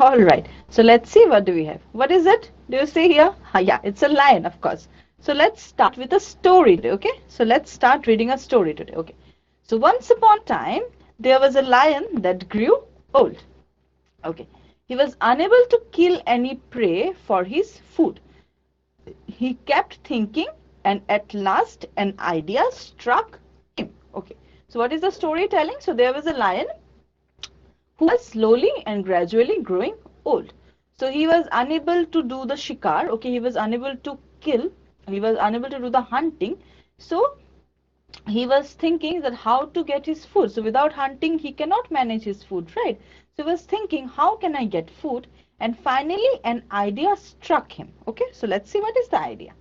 All right. So let's see what do we have. What is it? Do you see here? Yeah, it's a lion, of course. So let's start with a story today, okay? So let's start reading a story today, okay? So once upon a time, there was a lion that grew old. Okay. He was unable to kill any prey for his food. He kept thinking, and at last an idea struck him. Okay. So what is the story telling? So there was a lion who was slowly and gradually growing old. So he was unable to do the shikar, okay, he was unable to kill, he was unable to do the hunting. So he was thinking that how to get his food. So without hunting, he cannot manage his food, right? So he was thinking, how can I get food? And finally, an idea struck him. Okay, so let's see what is the idea.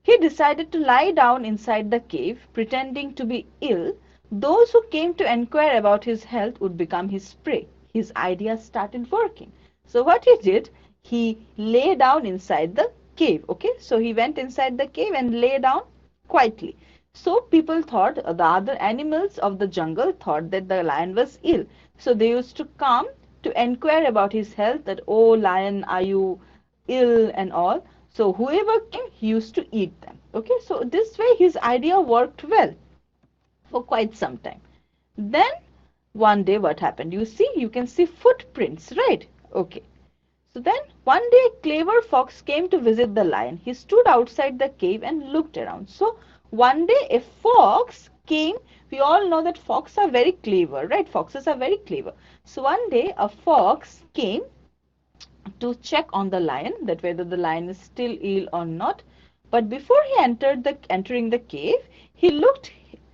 He decided to lie down inside the cave, pretending to be ill. Those who came to inquire about his health would become his prey. His idea started working. So what he did, he lay down inside the cave. Okay, so he went inside the cave and lay down quietly. So people thought, the other animals of the jungle thought that the lion was ill. So they used to come to inquire about his health, that, oh lion, are you ill and all. So whoever came, he used to eat them. Okay, so this way his idea worked well for quite some time. Then one day what happened? You see, you can see footprints, right? Okay. So then one day a clever fox came to visit the lion. He stood outside the cave and looked around. So one day a fox came. We all know that foxes are very clever, right? Foxes are very clever. So one day a fox came to check on the lion, that whether the lion is still ill or not. But before he entering the cave, he looked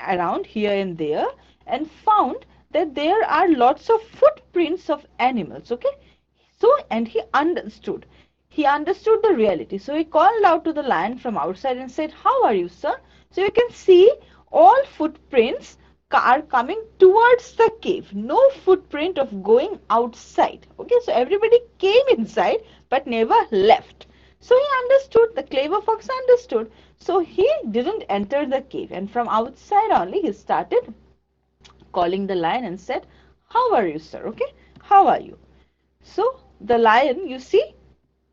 around here and there and found that there are lots of footprints of animals. Okay, so and he understood the reality. So he called out to the lion from outside and said, how are you, sir? So you can see all footprints are coming towards the cave. No footprint of going outside. Okay, so everybody came inside but never left. So he understood, the clever fox understood. So he didn't enter the cave, and from outside only he started calling the lion and said, how are you, sir? Okay, how are you? So the lion, you see,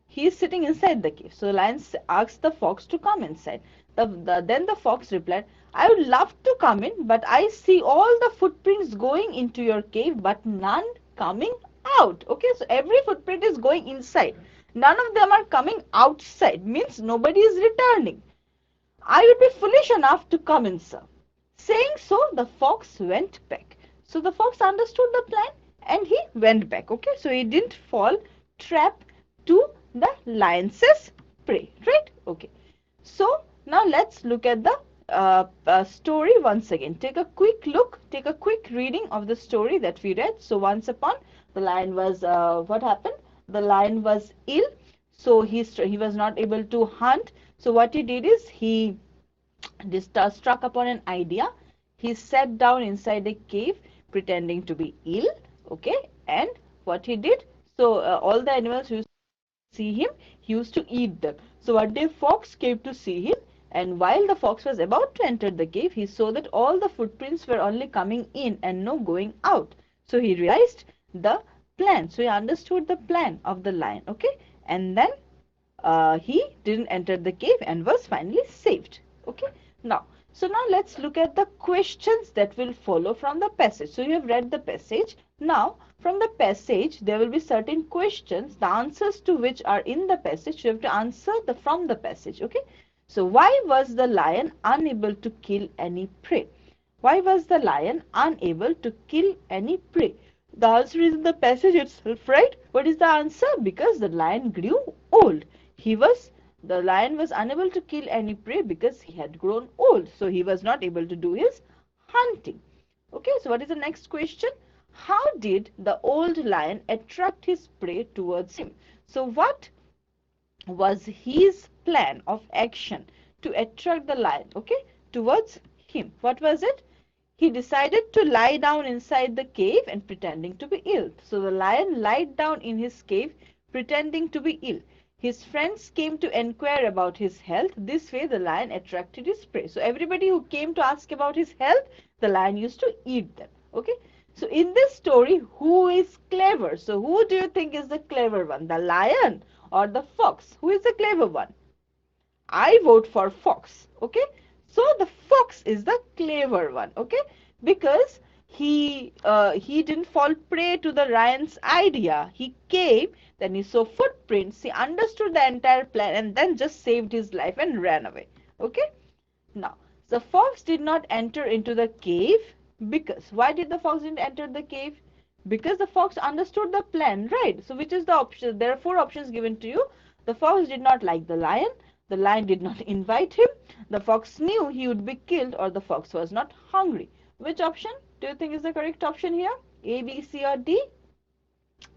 he is sitting inside the cave. So the lion asked the fox to come inside. Then the fox replied, I would love to come in, but I see all the footprints going into your cave, but none coming out. Okay, so every footprint is going inside. None of them are coming outside, means nobody is returning. I would be foolish enough to come in, sir. Saying so, the fox went back. So the fox understood the plan and he went back. Okay, so he didn't fall trap to the lion's prey, right? Okay, so now let's look at the story once again. Take a quick look, take a quick reading of the story that we read. So once upon, the lion was, what happened? The lion was ill, so he was not able to hunt. So what he did is he struck upon an idea. He sat down inside a cave pretending to be ill. Okay, and what he did, so all the animals used to see him, he used to eat them. So one day fox came to see him, and while the fox was about to enter the cave, he saw that all the footprints were only coming in and no going out. So he realized the plan. So he understood the plan of the lion. Okay, and then he didn't enter the cave and was finally saved. Okay, now, so now let's look at the questions that will follow from the passage. So you have read the passage. Now from the passage there will be certain questions, the answers to which are in the passage. You have to answer from the passage. Okay, so why was the lion unable to kill any prey? Why was the lion unable to kill any prey? The answer is in the passage itself, right? What is the answer? Because the lion grew old. The lion was unable to kill any prey because he had grown old. So he was not able to do his hunting. Okay, so what is the next question? How did the old lion attract his prey towards him? So what was his plan of action to attract the lion, okay, towards him? What was it? He decided to lie down inside the cave and pretending to be ill. So the lion lied down in his cave pretending to be ill. His friends came to inquire about his health. This way the lion attracted his prey. So everybody who came to ask about his health, the lion used to eat them. Okay. So in this story, who is clever? So who do you think is the clever one? The lion or the fox? Who is the clever one? I vote for fox. Okay. So the fox is the clever one. Okay. Because he didn't fall prey to the lion's idea. He came, then he saw footprints, he understood the entire plan, and then just saved his life and ran away. Okay. Now, the fox did not enter into the cave because, why did the fox didn't enter the cave? Because the fox understood the plan, right? So which is the option? There are four options given to you. The fox did not like the lion did not invite him, the fox knew he would be killed, or the fox was not hungry. Which option do you think is the correct option here? A, B, C or D?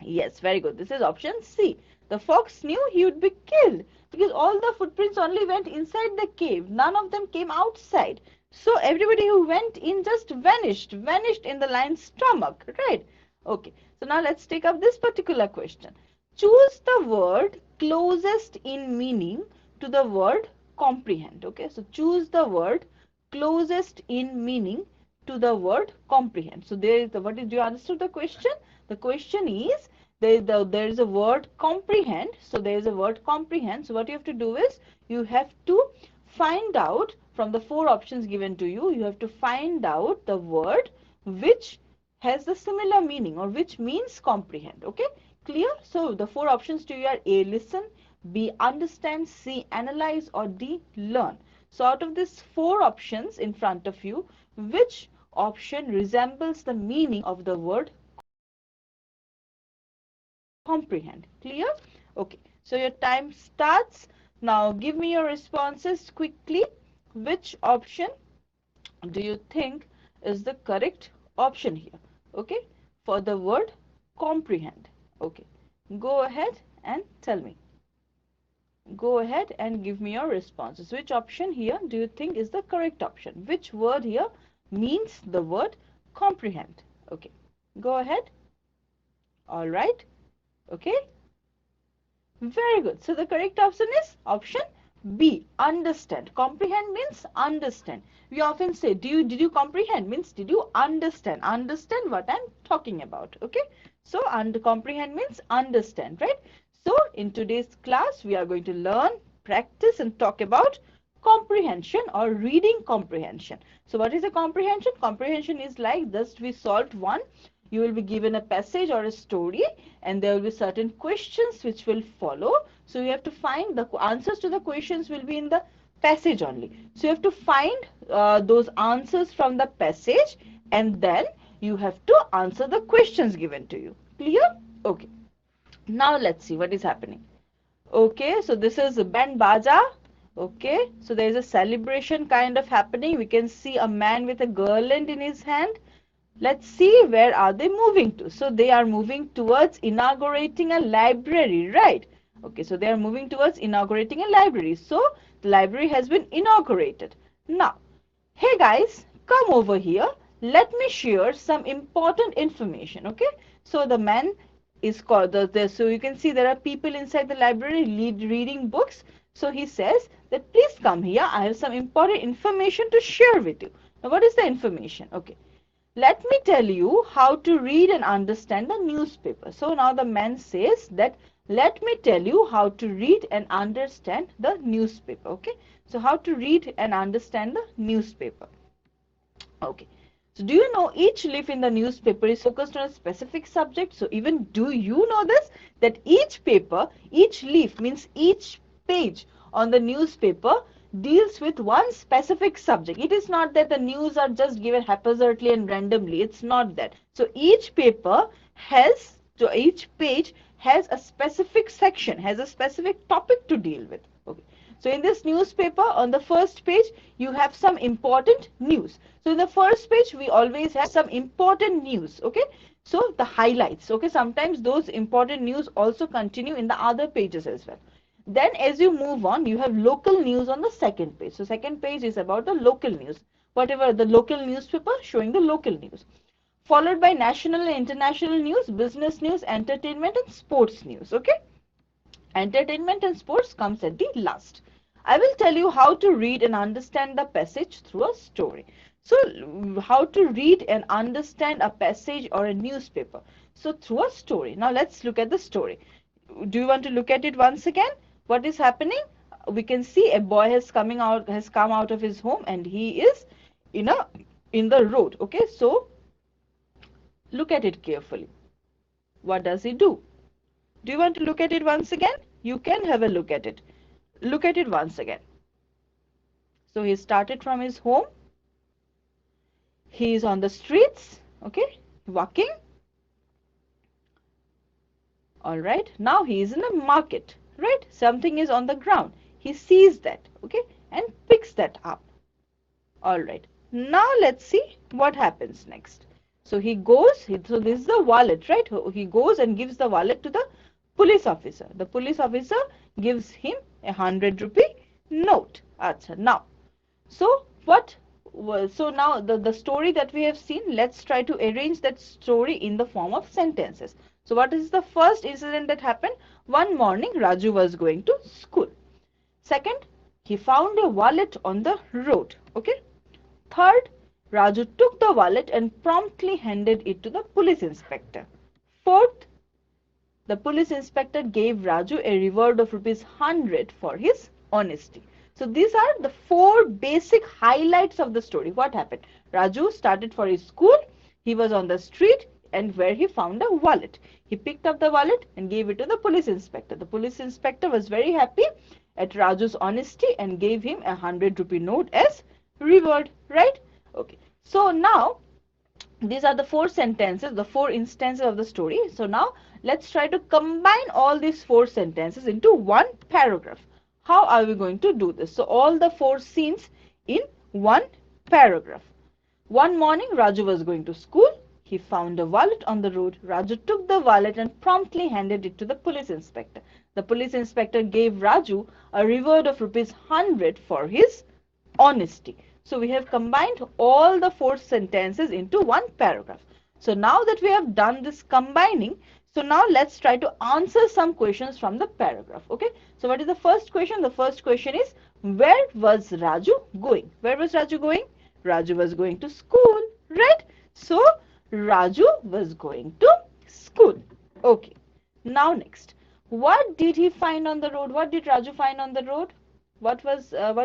Yes, very good. This is option C. The fox knew he would be killed because all the footprints only went inside the cave. None of them came outside. So everybody who went in just vanished in the lion's stomach, right? Okay, so now let's take up this particular question. Choose the word closest in meaning to the word comprehend. Okay, so choose the word closest in meaning to the word comprehend. So there is the, what is, you understood the question? The question is, there is a word comprehend. So there is a word comprehend. So what you have to do is, you have to find out from the four options given to you, you have to find out the word which has the similar meaning or which means comprehend. Okay, clear? So the four options to you are A, listen, B, understand, C, analyze, or D, learn. So out of these four options in front of you, which option resembles the meaning of the word comprehend? Clear? Okay, so your time starts now. Give me your responses quickly. Which option do you think is the correct option here? Okay, for the word comprehend. Okay, go ahead and tell me. Go ahead and give me your responses. Which option here do you think is the correct option? Which word here means the word comprehend? Okay, go ahead. All right. Okay, very good. So the correct option is option B, understand. Comprehend means understand. We often say, did you comprehend? Means did you understand? Understand what I'm talking about. Okay, so comprehend means understand, right? So in today's class, we are going to learn, practice, and talk about comprehension or reading comprehension. So what is a comprehension? Comprehension is like this: we solved one. You will be given a passage or a story, and there will be certain questions which will follow. So you have to find the answers to the questions will be in the passage only. So you have to find those answers from the passage, and then you have to answer the questions given to you. Clear? Okay. Now let's see what is happening. Okay, so this is band baja. Okay, so there is a celebration kind of happening. We can see a man with a garland in his hand. Let's see, where are they moving to? So they are moving towards inaugurating a library, right? Okay, so they are moving towards inaugurating a library. So the library has been inaugurated. Now, hey guys, come over here. Let me share some important information. Okay, so the man is called so you can see there are people inside the library reading books. So he says that please come here. I have some important information to share with you. Now, what is the information? Okay. Let me tell you how to read and understand the newspaper. So now the man says that let me tell you how to read and understand the newspaper. Okay. So how to read and understand the newspaper. Okay. So do you know each leaf in the newspaper is focused on a specific subject? So even do you know this? That each paper, each leaf means each page on the newspaper deals with one specific subject. It is not that the news are just given haphazardly and randomly. It's not that. So each paper has, so each page has a specific section, has a specific topic to deal with. Okay. So in this newspaper, on the first page, you have some important news. So in the first page, we always have some important news. Okay. So the highlights. Okay. Sometimes those important news also continue in the other pages as well. Then as you move on, you have local news on the second page. So second page is about the local news. Whatever the local newspaper showing the local news. Followed by national and international news, business news, entertainment and sports news. Okay. Entertainment and sports comes at the last. I will tell you how to read and understand the passage through a story. So how to read and understand a passage or a newspaper? So through a story. Now let's look at the story. Do you want to look at it once again? What is happening? We can see a boy has come out of his home, and he is in a in the road. Okay, so look at it carefully. What does he do? Do you want to look at it once again? You can have a look at it. Look at it once again. So he started from his home. He is on the streets, okay, walking. All right, now he is in a market, right? Something is on the ground. He sees that, okay, and picks that up. All right, now let's see what happens next. So he goes, so this is the wallet, right? He goes and gives the wallet to the police officer. The police officer gives him a 100-rupee note. Acha, now, so what? So now the story that we have seen, let's try to arrange that story in the form of sentences. So what is the first incident that happened? One morning, Raju was going to school. Second, he found a wallet on the road. Okay. Third, Raju took the wallet and promptly handed it to the police inspector. Fourth, the police inspector gave Raju a reward of ₹100 for his honesty. So these are the four basic highlights of the story. What happened? Raju started for his school. He was on the street and where he found a wallet. He picked up the wallet and gave it to the police inspector. The police inspector was very happy at Raju's honesty and gave him a 100-rupee note as reward, right? Okay. So now these are the four sentences, the four instances of the story. So now let's try to combine all these four sentences into one paragraph. How are we going to do this? So all the four scenes in one paragraph. One morning, Raju was going to school. He found a wallet on the road. Raju took the wallet and promptly handed it to the police inspector. The police inspector gave Raju a reward of ₹100 for his honesty. So we have combined all the four sentences into one paragraph. So now that we have done this combining, so now let's try to answer some questions from the paragraph. Okay. So what is the first question? The first question is, where was Raju going? Where was Raju going? Raju was going to school, right? So Raju was going to school. Okay. Now next, what did he find on the road? What did Raju find on the road? What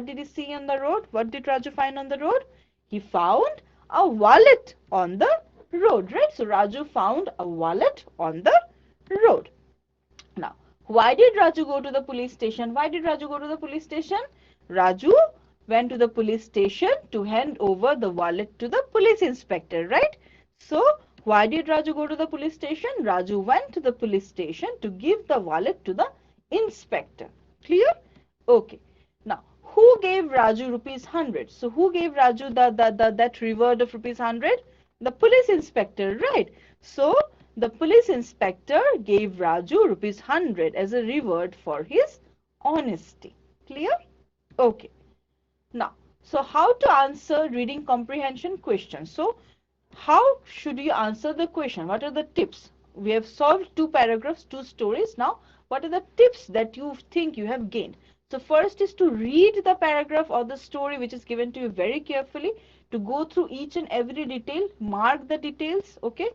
did he see on the road? What did Raju find on the road? He found a wallet on the road, right? So Raju found a wallet on the road. Now, why did Raju go to the police station? Why did Raju go to the police station? Raju went to the police station to hand over the wallet to the police inspector, right? So why did Raju go to the police station? Raju went to the police station to give the wallet to the inspector. Clear? Okay. Now, who gave Raju ₹100? So who gave Raju that reward of ₹100? The police inspector, right? So the police inspector gave Raju ₹100 as a reward for his honesty. Clear? Okay. Now, so how to answer reading comprehension questions? So how should you answer the question? What are the tips? We have solved two paragraphs, two stories. Now, what are the tips that you think you have gained? So first is to read the paragraph or the story which is given to you very carefully, to go through each and every detail, mark the details, okay?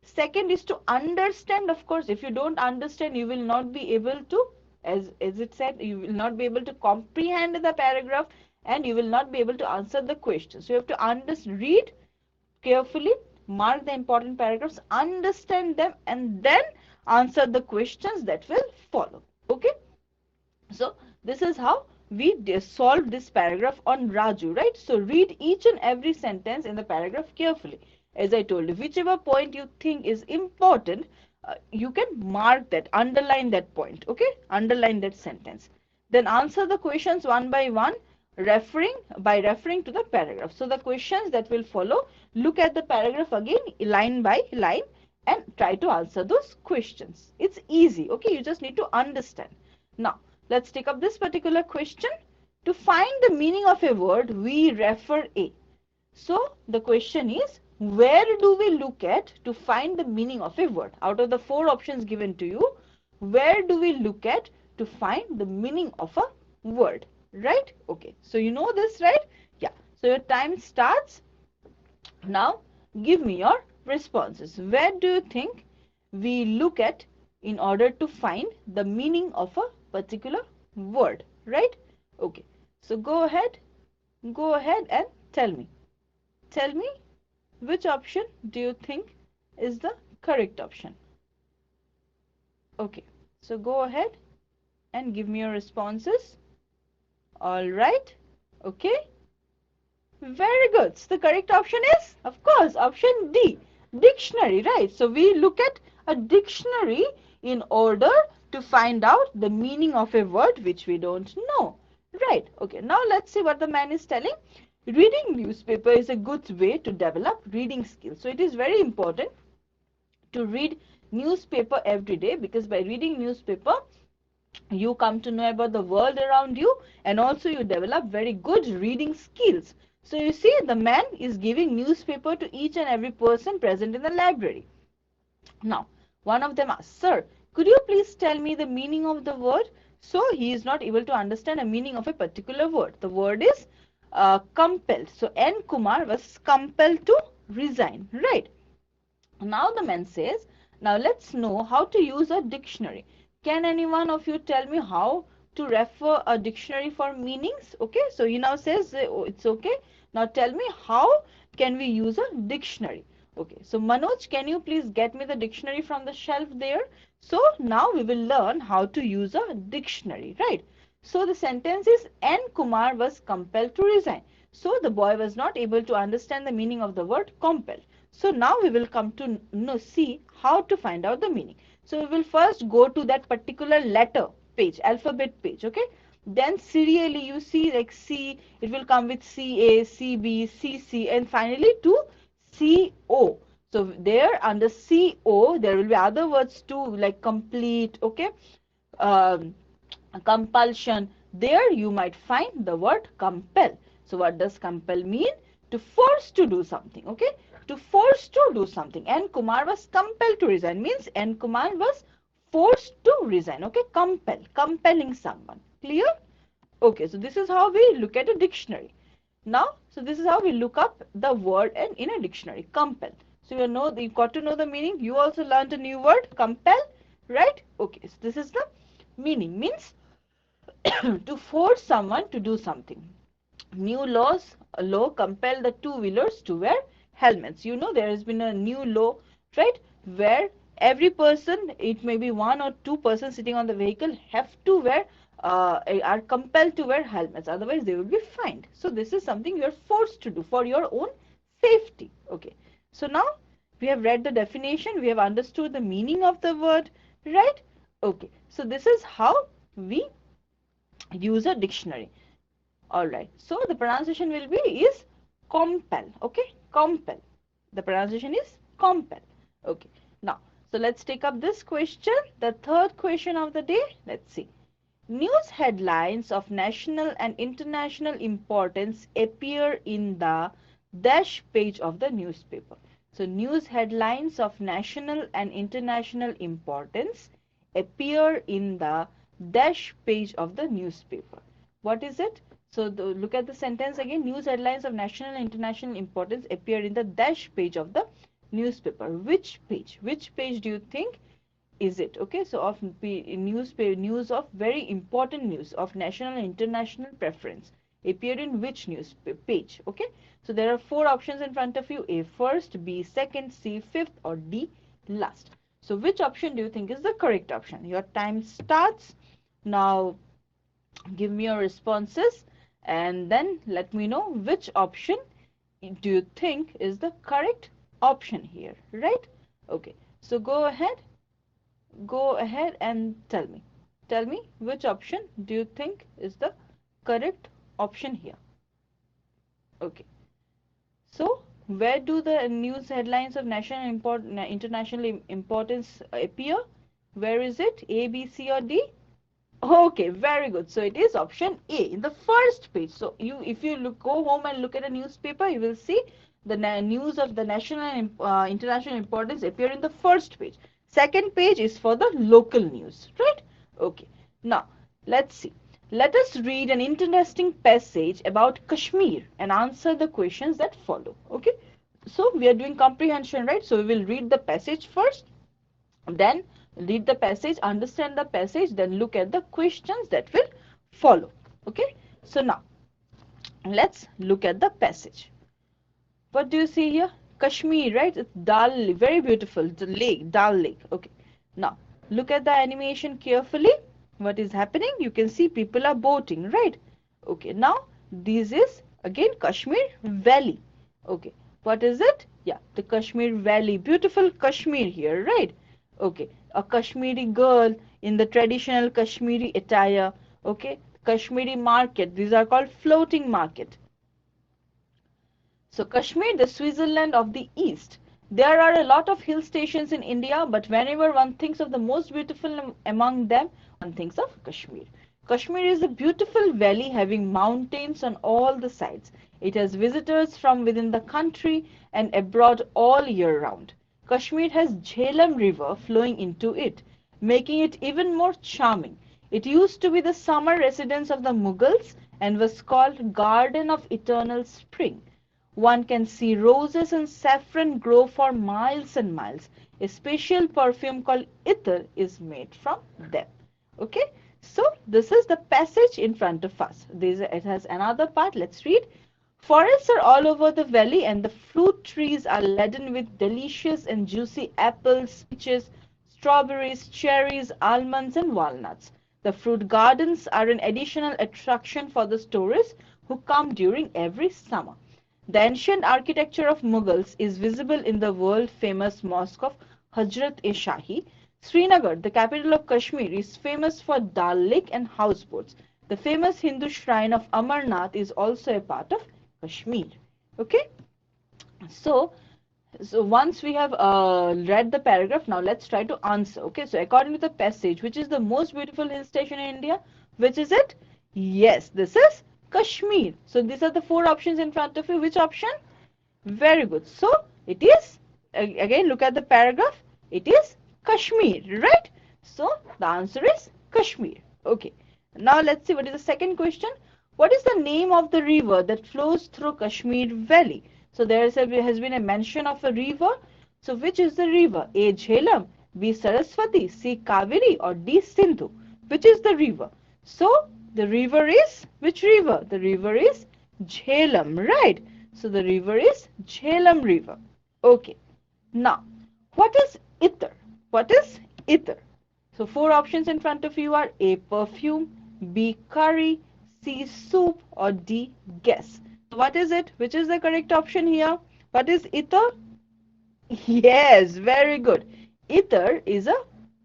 Second is to understand. Of course, if you don't understand, you will not be able to, as it said, you will not be able to comprehend the paragraph and you will not be able to answer the question. So you have to read carefully, mark the important paragraphs, understand them, and then answer the questions that will follow, okay? So this is how we solve this paragraph on Raju, right? So read each and every sentence in the paragraph carefully. As I told you, whichever point you think is important, you can mark that, underline that point, okay? Underline that sentence. Then answer the questions one by one, by referring to the paragraph. So the questions that will follow, look at the paragraph again, line by line, and try to answer those questions. It's easy, okay? You just need to understand. Now, let's take up this particular question. To find the meaning of a word, we refer A. So the question is, where do we look at to find the meaning of a word? Out of the four options given to you, where do we look at to find the meaning of a word? Right? Okay. So you know this, right? Yeah. So your time starts Now, give me your responses. Where do you think we look at in order to find the meaning of a particular word, right? Okay, so go ahead and tell me. Tell me which option do you think is the correct option? Okay, so go ahead and give me your responses. All right, okay. Very good. So the correct option is, of course, option D, dictionary, right? So we look at a dictionary in order to find out the meaning of a word which we don't know. Right. Okay. Now let's see what the man is telling. Reading newspaper is a good way to develop reading skills. So it is very important to read newspaper every day, because by reading newspaper you come to know about the world around you, and also you develop very good reading skills. So you see, the man is giving newspaper to each and every person present in the library. Now, one of them asks, "Sir, could you please tell me the meaning of the word?" So he is not able to understand the meaning of a particular word. The word is compelled. So N. Kumar was compelled to resign, right? Now the man says, "Now let's know how to use a dictionary. Can any one of you tell me how to refer a dictionary for meanings?" Okay, so he now says, "Oh, it's okay. Now tell me, how can we use a dictionary?" Okay, so Manoj, can you please get me the dictionary from the shelf there? So now we will learn how to use a dictionary, right? So the sentence is, N. Kumar was compelled to resign. So the boy was not able to understand the meaning of the word compelled. So now we will come to see how to find out the meaning. So we will first go to that particular letter page, alphabet page, okay? Then serially you see, like C, it will come with CA, CB, CC, and finally to CO. So there under CO, there will be other words too, like complete, okay? Um, Compulsion. There you might find the word compel. So what does compel mean? To force to do something, okay? To force to do something. And Kumar was compelled to resign, means and Kumar was forced to resign, okay? Compel, compelling someone. Clear? Okay, so this is how we look at a dictionary. Now, so this is how we look up the word in a dictionary, compel. So you got to know the meaning. You also learned a new word, compel, right? Okay, so this is the meaning, means to force someone to do something. New laws, a law compel the two-wheelers to wear helmets. You know, there has been a new law, right, where every person, it may be one or two persons sitting on the vehicle, have to wear are compelled to wear helmets, otherwise they will be fined. So this is something you are forced to do for your own safety. Okay, so now we have read the definition, we have understood the meaning of the word, right? Okay, so this is how we use a dictionary. All right, so the pronunciation will be is compel, okay? Compel. The pronunciation is compel. Okay, now so let's take up this question, the third question of the day. Let's see. News headlines of national and international importance appear in the dash page of the newspaper. So news headlines of national and international importance appear in the dash page of the newspaper. What is it? So look at the sentence again. News headlines of national and international importance appear in the dash page of the newspaper. Which page? Which page do you think is it? Okay, so of news of very important news of national and international preference appeared in which news page? Okay, so there are four options in front of you: A first, B second, C fifth, or D last. So which option do you think is the correct option? Your time starts now. Give me your responses and then let me know which option do you think is the correct option here, right? Okay, so go ahead and tell me which option do you think is the correct option here. Okay, so where do the news headlines of international importance appear? Where is it? A, B, C, or D? Okay, very good. So it is option A in the first page. So if you go home and look at a newspaper, you will see the news of the national and international importance appear in the first page. Second page is for the local news, right? Okay. Now, let's see. Let us read an interesting passage about Kashmir and answer the questions that follow. Okay. So we are doing comprehension, right? So we will read the passage first, then read the passage, understand the passage, then look at the questions that will follow. Okay, so now let's look at the passage. What do you see here? Kashmir, right? It's Dal Lake, very beautiful. The lake, Dal Lake. Okay, now look at the animation carefully. What is happening? You can see people are boating, right? Okay, now this is again Kashmir Valley. Okay, what is it? Yeah, the Kashmir Valley, beautiful Kashmir here, right? Okay, a Kashmiri girl in the traditional Kashmiri attire. Okay, Kashmiri market, these are called floating market. So Kashmir, the Switzerland of the East. There are a lot of hill stations in India, but whenever one thinks of the most beautiful among them, one thinks of Kashmir. Kashmir is a beautiful valley having mountains on all the sides. It has visitors from within the country and abroad all year round. Kashmir has Jhelum River flowing into it, making it even more charming. It used to be the summer residence of the Mughals and was called Garden of Eternal Spring. One can see roses and saffron grow for miles and miles. A special perfume called Ittar is made from them. Okay, so this is the passage in front of us. It has another part. Let's read. Forests are all over the valley, and the fruit trees are laden with delicious and juicy apples, peaches, strawberries, cherries, almonds, and walnuts. The fruit gardens are an additional attraction for the tourists who come during every summer. The ancient architecture of Mughals is visible in the world-famous mosque of Hazrat-e-Shahi. Srinagar, the capital of Kashmir, is famous for Dal Lake and houseboats. The famous Hindu shrine of Amarnath is also a part of Kashmir. Okay, so once we have read the paragraph, now let's try to answer. Okay, so according to the passage, which is the most beautiful hill station in India? Which is it? Yes, this is Kashmir. So these are the four options in front of you. Which option? Very good. So it is, again look at the paragraph, it is Kashmir, right? So the answer is Kashmir. Okay, now let's see what is the second question. What is the name of the river that flows through Kashmir Valley? So there has been a mention of a river. So which is the river? A. Jhelum, B. Saraswati, C. Kaveri, or D. Sindhu? Which is the river? So the river is, which river? The river is Jhelum, right? So the river is Jhelum River. Okay. Now, what is Ittar? What is Ittar? So four options in front of you are A. Perfume, B. Curry, C. Soup, or D. Guess. So what is it? Which is the correct option here? What is Ittar? Yes, very good. Ittar is a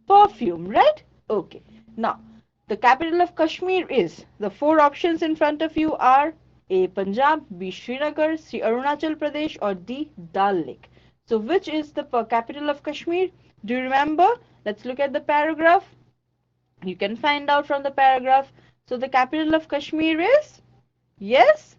perfume, right? Okay. Now, the capital of Kashmir is, the four options in front of you are A. Punjab, B. Srinagar, C. Arunachal Pradesh, or D. Dal Lake. So which is the capital of Kashmir? Do you remember? Let's look at the paragraph. You can find out from the paragraph. So the capital of Kashmir is, yes,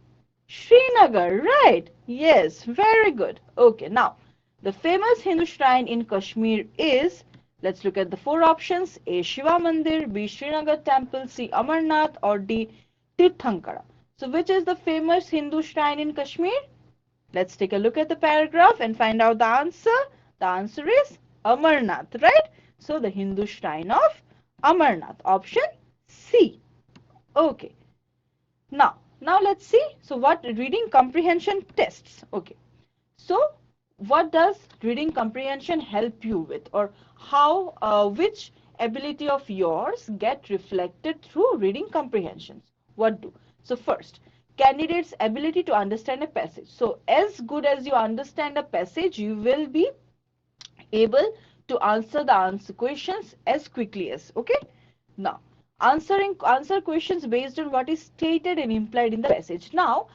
Srinagar, right? Yes, very good. Okay, now the famous Hindu shrine in Kashmir is, let's look at the four options. A. Shiva Mandir, B. Srinagar Temple, C. Amarnath, or D. Tirthankara. So which is the famous Hindu shrine in Kashmir? Let's take a look at the paragraph and find out the answer. The answer is Amarnath, right? So the Hindu shrine of Amarnath, option C. Okay. Now let's see. So what reading comprehension tests? Okay. So what does reading comprehension help you with, or how, which ability of yours get reflected through reading comprehensions? What do? So first, candidates' ability to understand a passage. So as good as you understand a passage, you will be able to answer the questions as quickly as, okay? Now, answer questions based on what is stated and implied in the passage. Now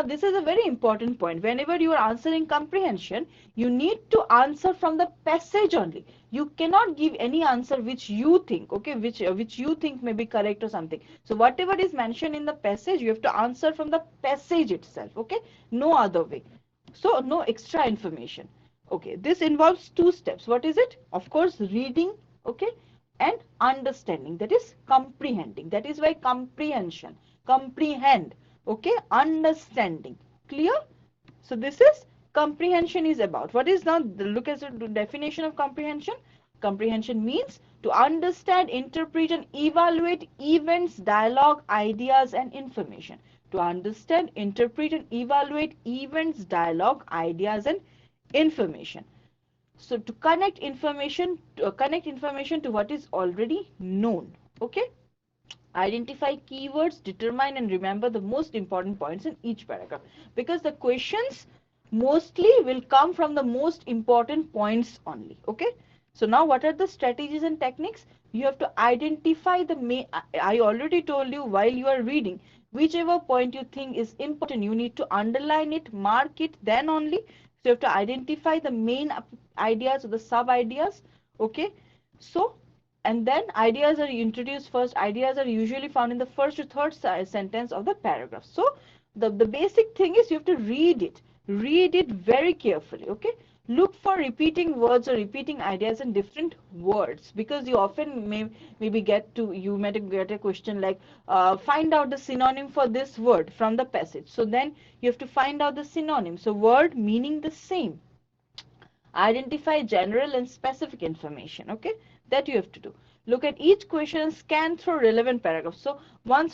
this is a very important point. Whenever you are answering comprehension, you need to answer from the passage only. You cannot give any answer which you think, okay, which you think may be correct or something. So whatever is mentioned in the passage, you have to answer from the passage itself, okay? No other way. So no extra information. Okay, this involves two steps. What is it? Of course, reading, okay, and understanding, that is comprehending. That is why comprehension, comprehend, okay, understanding. Clear? So this is comprehension is about. What is now, look at the definition of comprehension. Comprehension means to understand, interpret and evaluate events, dialogue, ideas and information. To understand, interpret and evaluate events, dialogue, ideas and information. So to connect information to what is already known. Okay. Identify keywords, determine and remember the most important points in each paragraph, because the questions mostly will come from the most important points only. Okay. So now what are the strategies and techniques? You have to identify the main. I already told you while you are reading, whichever point you think is important, you need to underline it, mark it, then only. So you have to identify the main ideas or the sub ideas. Okay. So and then ideas are introduced first. Ideas are usually found in the first to third sentence of the paragraph. So the basic thing is you have to read it very carefully. Okay. Look for repeating words or repeating ideas in different words, because you often maybe you might get a question like find out the synonym for this word from the passage. So then you have to find out the synonym. So word meaning the same. Identify general and specific information. Okay, that you have to do. Look at each question and scan through relevant paragraphs. So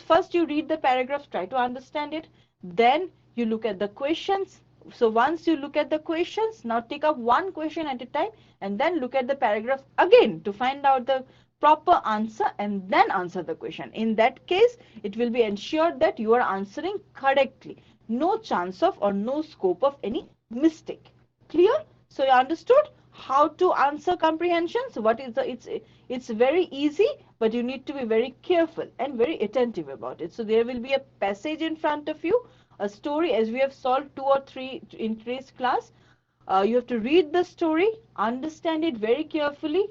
first you read the paragraph, try to understand it, then you look at the questions. So once you look at the questions, now take up one question at a time and then look at the paragraph again to find out the proper answer and then answer the question. In that case, it will be ensured that you are answering correctly. No chance of or no scope of any mistake. Clear? So you understood how to answer comprehensions. What is it's very easy, but you need to be very careful and very attentive about it. So there will be a passage in front of you, a story, as we have solved 2 or 3 in today's class. You have to read the story, understand it very carefully,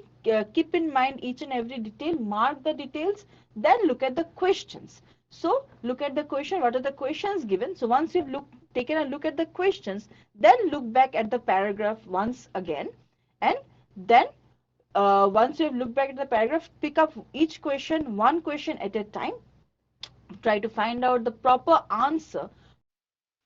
keep in mind each and every detail, mark the details, then look at the questions. So look at the question, what are the questions given? So once you've taken a look at the questions, then look back at the paragraph once again, and then once you have looked back at the paragraph, pick up each question, one question at a time. Try to find out the proper answer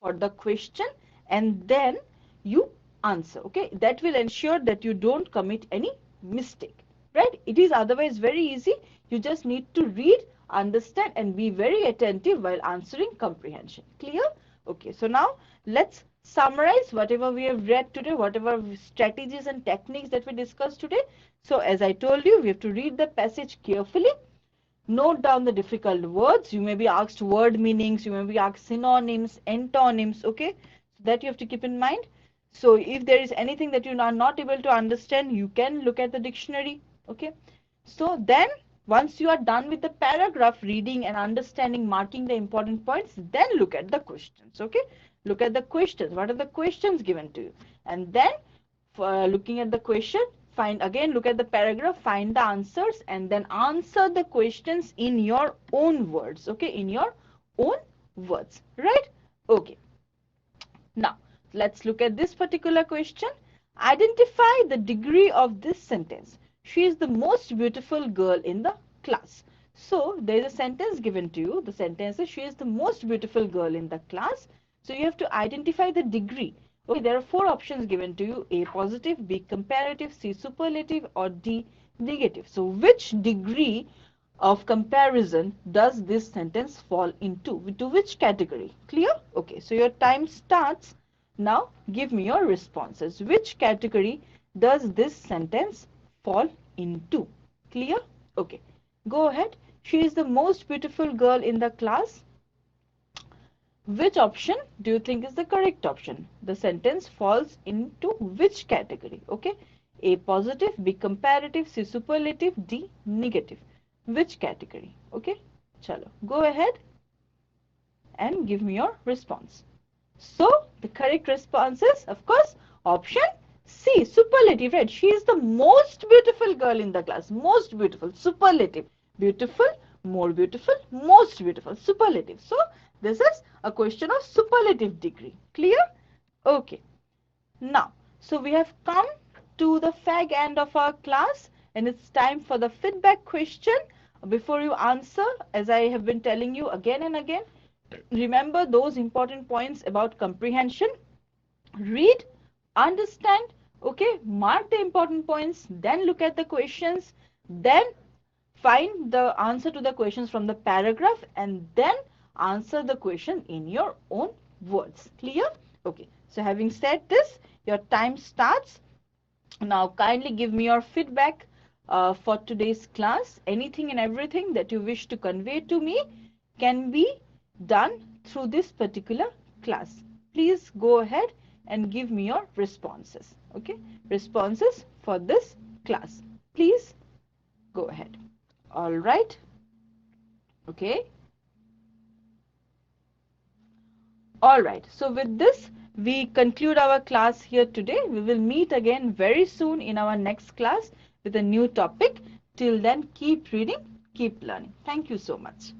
for the question and then you answer. Okay, that will ensure that you don't commit any mistake, right? It is otherwise very easy. You just need to read, understand and be very attentive while answering comprehension. Clear? Okay, so now let's summarize whatever we have read today, whatever strategies and techniques that we discussed today. So as I told you, we have to read the passage carefully, note down the difficult words. You may be asked word meanings, you may be asked synonyms, antonyms. Okay, so that you have to keep in mind. So if there is anything that you are not able to understand, you can look at the dictionary. Okay, so then once you are done with the paragraph reading and understanding, marking the important points, then look at the questions. Okay, look at the questions. What are the questions given to you? And then looking at the question, look at the paragraph, find the answers and then answer the questions in your own words. Okay, in your own words, right? Okay, now let's look at this particular question. Identify the degree of this sentence. She is the most beautiful girl in the class. So there is a sentence given to you. The sentence is she is the most beautiful girl in the class. So you have to identify the degree. Okay, there are 4 options given to you: A positive, B comparative, C superlative or D negative. So which degree of comparison does this sentence fall into? To which category? Clear? Okay, so your time starts now. Give me your responses. Which category does this sentence fall into? Clear? Okay, go ahead. She is the most beautiful girl in the class. Which option do you think is the correct option? The sentence falls into which category? Okay, A positive, B comparative, C superlative, D negative. Which category? Okay, chalo, go ahead and give me your response. So the correct response is, of course, option C, superlative, right? She is the most beautiful girl in the class. Most beautiful, superlative. Beautiful, more beautiful, most beautiful, superlative. So this is a question of superlative degree. Clear? Okay. Now, so we have come to the fag end of our class and it's time for the feedback question. Before you answer, as I have been telling you again and again, remember those important points about comprehension. read, understand, okay, mark the important points, then look at the questions, then find the answer to the questions from the paragraph, and then answer the question in your own words. Clear? Okay, so having said this, your time starts now. Kindly give me your feedback for today's class. Anything and everything that you wish to convey to me can be done through this particular class. Please go ahead and give me your responses. Okay, responses for this class. Please go ahead. All right. Okay. All right. So with this, we conclude our class here today. We will meet again very soon in our next class with a new topic. Till then, keep reading, keep learning. Thank you so much.